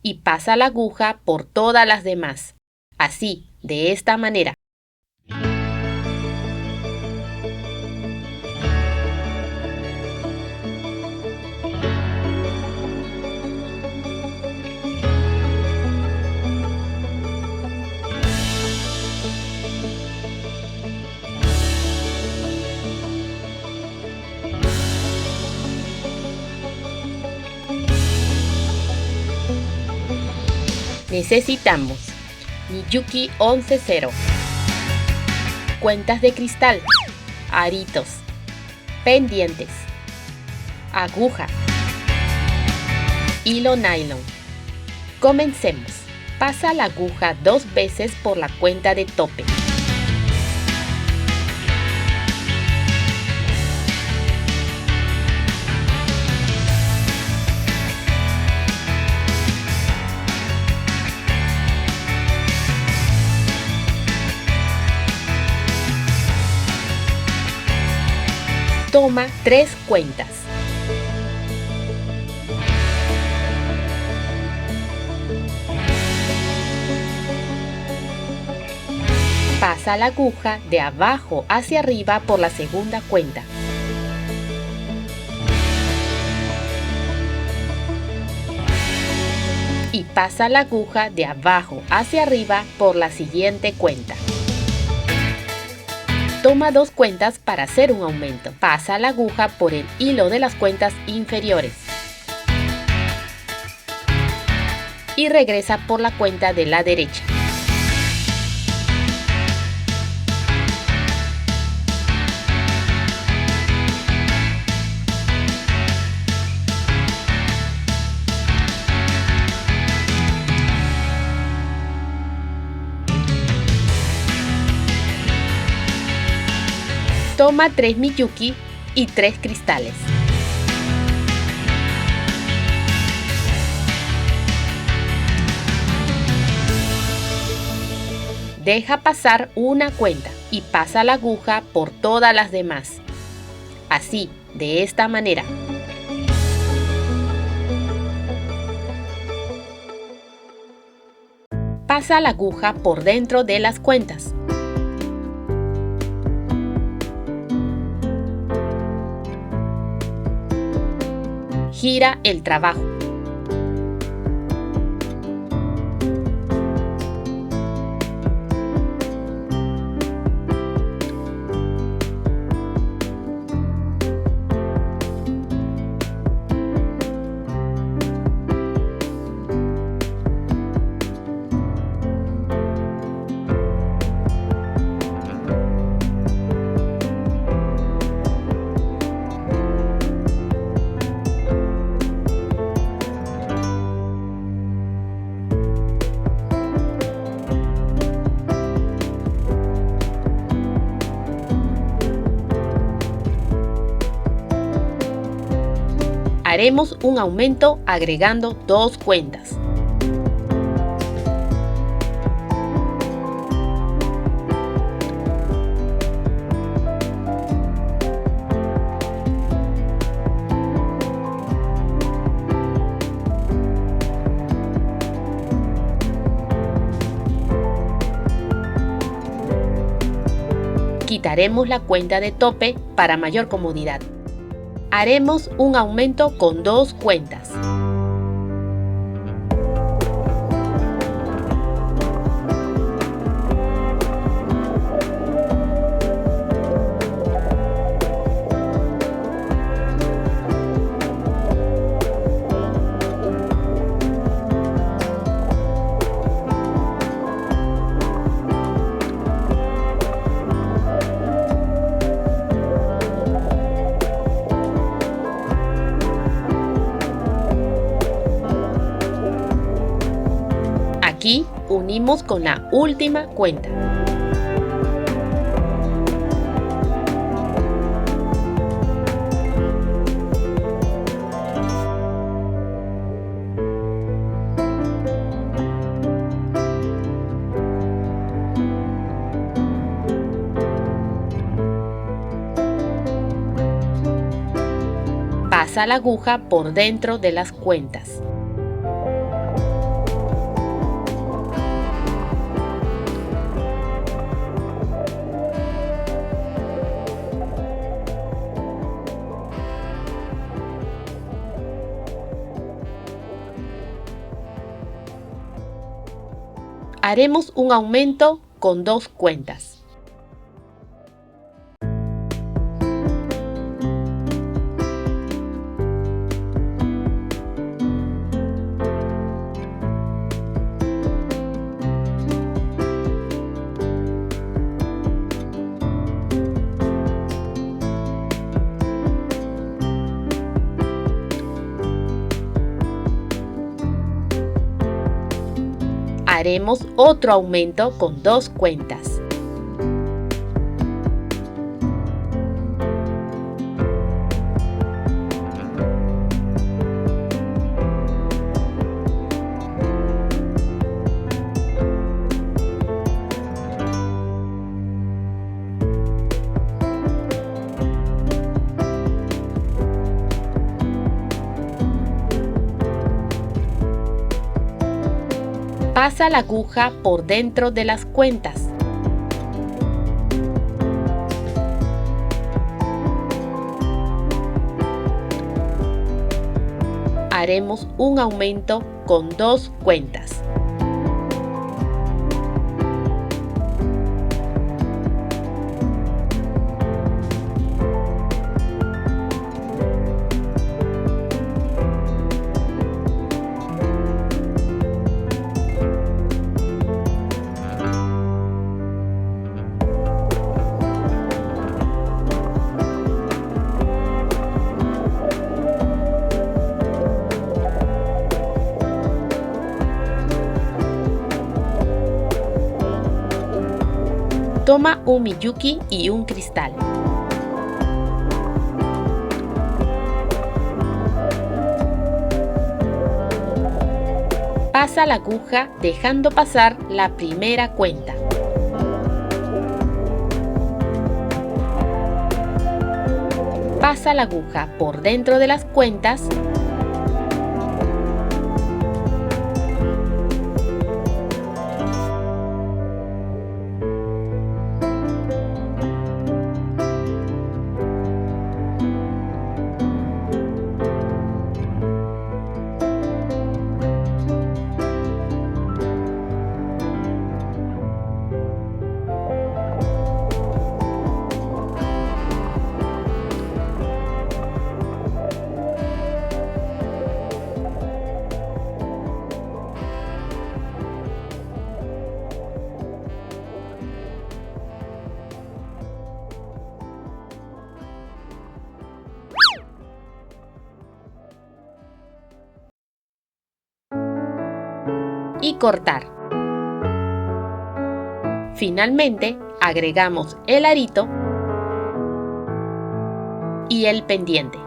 y pasa la aguja por todas las demás. Así, de esta manera. Necesitamos Miyuki 11-0, cuentas de cristal, aritos, pendientes, aguja, hilo nylon. Comencemos. Pasa la aguja 2 veces por la cuenta de tope. Toma 3 cuentas. Pasa la aguja de abajo hacia arriba por la segunda cuenta. Y pasa la aguja de abajo hacia arriba por la siguiente cuenta. Toma 2 cuentas para hacer un aumento. Pasa la aguja por el hilo de las cuentas inferiores. Y regresa por la cuenta de la derecha. Toma 3 Miyuki y 3 cristales. Deja pasar una cuenta y pasa la aguja por todas las demás. Así, de esta manera. Pasa la aguja por dentro de las cuentas. Gira el trabajo. Haremos un aumento agregando 2 cuentas. Quitaremos la cuenta de tope para mayor comodidad. Haremos un aumento con 2 cuentas. Aquí unimos con la última cuenta. Pasa la aguja por dentro de las cuentas. Haremos un aumento con 2 cuentas. Haremos otro aumento con 2 cuentas. Pasa la aguja por dentro de las cuentas. Haremos un aumento con 2 cuentas. Toma un Miyuki y un cristal. Pasa la aguja dejando pasar la primera cuenta. Pasa la aguja por dentro de las cuentas. Y cortar. Finalmente, agregamos el arito y el pendiente.